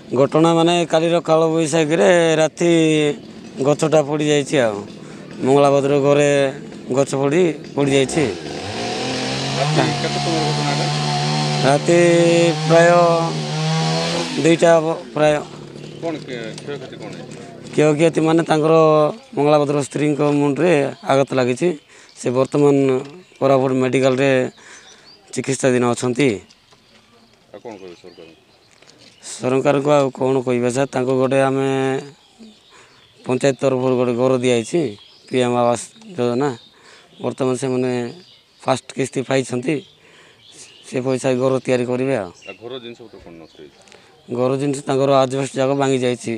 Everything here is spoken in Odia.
ଘଟଣା ମାନେ କାଲିର କାଳବୈଶାଖୀରେ ରାତି ଗଛଟା ପଡ଼ିଯାଇଛି ଆଉ ମଙ୍ଗଳାଭଦ୍ର ଘରେ ଗଛ ପଡ଼ିଯାଇଛି। ରାତି ପ୍ରାୟ 2ଟା ହେବ ପ୍ରାୟ। କ୍ଷୟକ୍ଷତି ମାନେ ତାଙ୍କର ମଙ୍ଗଳାଭଦ୍ର ସ୍ତ୍ରୀଙ୍କ ମୁଣ୍ଡରେ ଆଘାତ ଲାଗିଛି। ସେ ବର୍ତ୍ତମାନ କୋରାପୁଟ ମେଡ଼ିକାଲରେ ଚିକିତ୍ସାଧୀନ ଅଛନ୍ତି। ସରକାରଙ୍କୁ ଆଉ କ'ଣ କହିବା ସାର୍, ତାଙ୍କୁ ଗୋଟେ ଆମେ ପଞ୍ଚାୟତ ତରଫରୁ ଗୋଟେ ଘର ଦିଆଯାଇଛି PM ଆବାସ ଯୋଜନା। ବର୍ତ୍ତମାନ ସେମାନେ ଫାଷ୍ଟ କିସ୍ତି ପାଇଛନ୍ତି, ସେ ପଇସା ଘର ତିଆରି କରିବେ ଆଉ। ଘର ଜିନିଷ ତାଙ୍କର ଆଜବେଷ୍ଟ ଯାକ ଭାଙ୍ଗି ଯାଇଛି।